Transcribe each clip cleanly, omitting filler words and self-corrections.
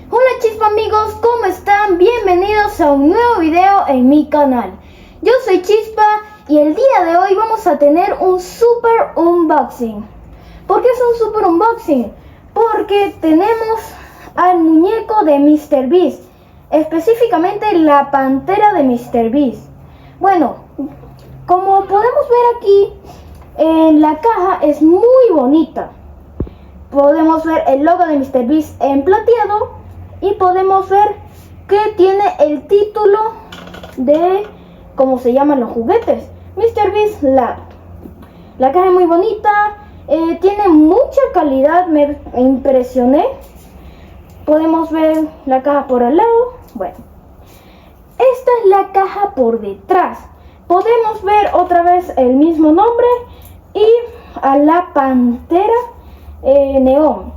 Hola chispa amigos, ¿cómo están? Bienvenidos a un nuevo video en mi canal. Yo soy Chispa y el día de hoy vamos a tener un super unboxing. ¿Por qué es un super unboxing? Porque tenemos al muñeco de MrBeast, específicamente la pantera de MrBeast. Bueno, como podemos ver aquí, en la caja es muy bonita. Podemos ver el logo de MrBeast en plateado y podemos ver que tiene el título de cómo se llaman los juguetes, MrBeast Lab. La caja es muy bonita, tiene mucha calidad, me impresioné. Podemos ver la caja por el lado. Bueno, esta es la caja por detrás. Podemos ver otra vez el mismo nombre y a la pantera neón.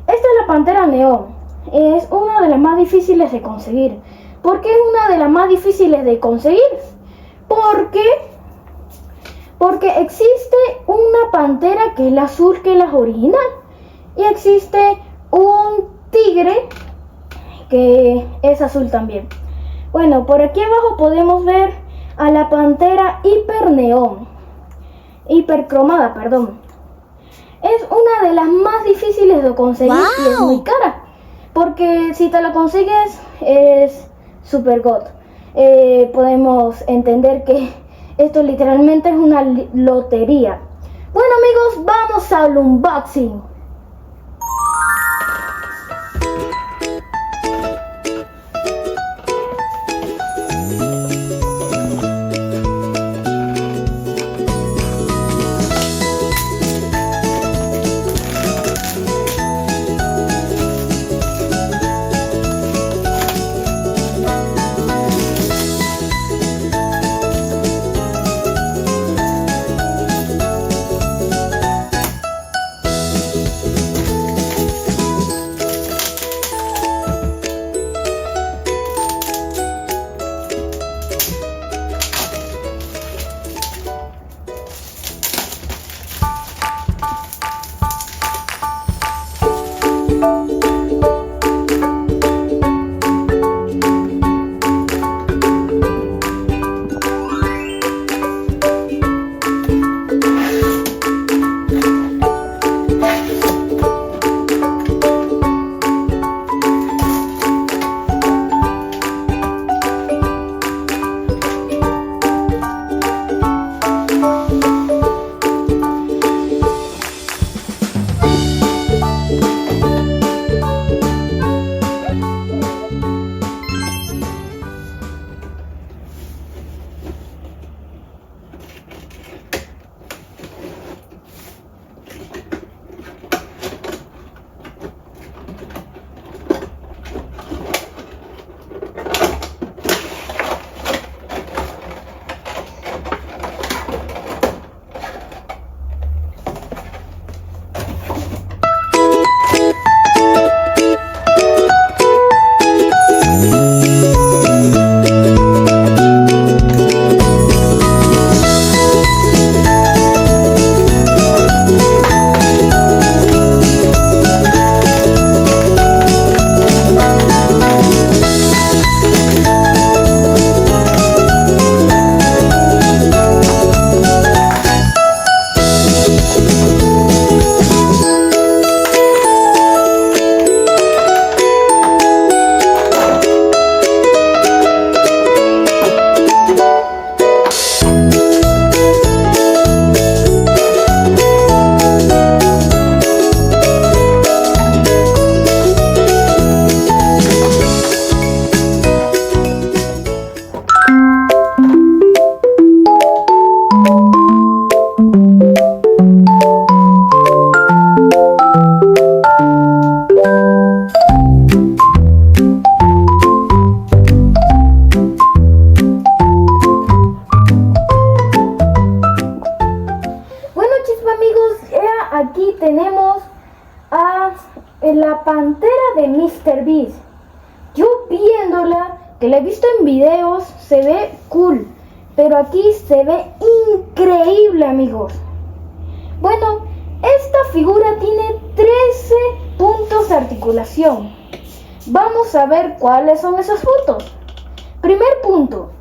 Esta es la pantera neón. Es una de las más difíciles de conseguir. ¿Por qué es una de las más difíciles de conseguir? Porque existe una pantera que es la azul, que es la original, y existe un tigre que es azul también. Bueno, por aquí abajo podemos ver a la pantera hipercromada, perdón. Es una de las más difíciles de conseguir. ¡Wow! Y es muy cara, porque si te la consigues es super god. Podemos entender que esto literalmente es una lotería. Bueno amigos, vamos al unboxing. Aquí tenemos a la pantera de MrBeast. Yo viéndola, que la he visto en videos, se ve cool, pero aquí se ve increíble amigos. Bueno, esta figura tiene 13 puntos de articulación. Vamos a ver cuáles son esos puntos. Primer punto.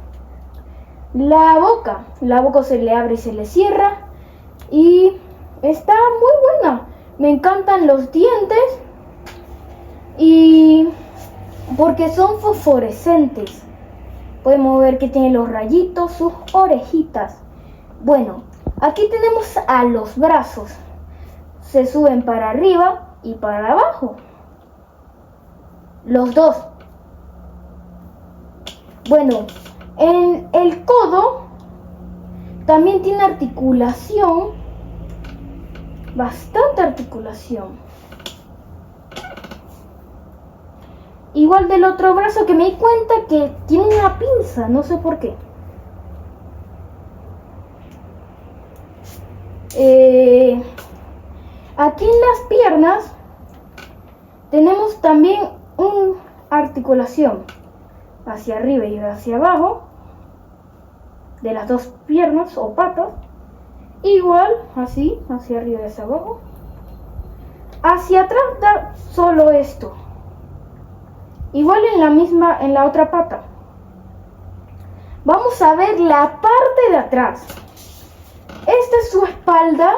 La boca. La boca se le abre y se le cierra. Y está muy buena. Me encantan los dientes. Y porque son fosforescentes. Podemos ver que tiene los rayitos, sus orejitas. Bueno, aquí tenemos a los brazos. Se suben para arriba y para abajo. Los dos. Bueno, en el codo también tiene articulación. Bastante articulación. Igual del otro brazo, que me di cuenta que tiene una pinza, no sé por qué. Aquí en las piernas tenemos también una articulación hacia arriba y hacia abajo de las dos piernas o patas. Igual, así, hacia arriba y hacia abajo. Hacia atrás da solo esto. Igual en la otra pata. Vamos a ver la parte de atrás. Esta es su espalda.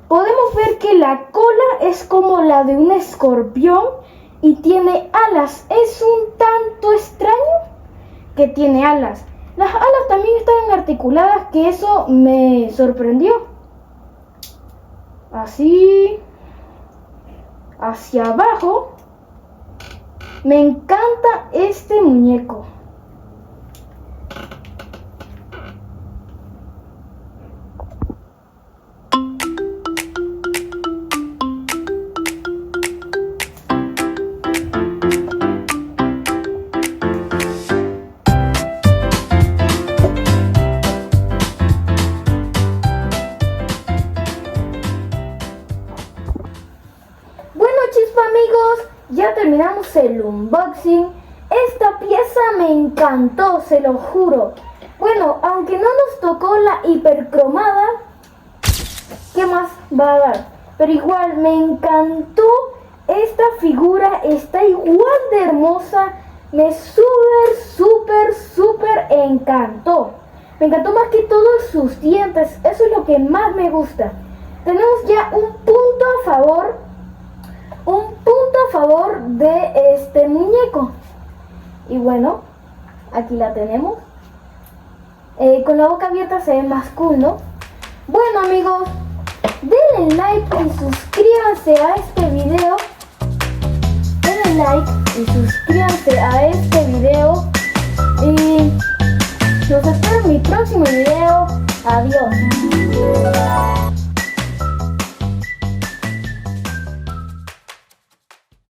Podemos ver que la cola es como la de un escorpión y tiene alas. Es un tanto extraño que tiene alas. Las alas también están articuladas, que eso me sorprendió. Así. Hacia abajo. Me encanta este muñeco. Bueno, chispa amigos, ya terminamos el unboxing. Esta pieza me encantó, se lo juro. Bueno, aunque no nos tocó la hipercromada, ¿qué más va a dar? Pero igual me encantó. Esta figura está igual de hermosa. Me súper encantó. Me encantó más que todos sus dientes. Eso es lo que más me gusta. Tenemos ya un punto a favor. Un punto a favor de este muñeco. Y bueno, aquí la tenemos. Con la boca abierta se ve más cool, ¿no? Bueno amigos, denle like y suscríbanse a este video. Denle like y suscríbanse a este video. Y los espero en mi próximo video. Adiós.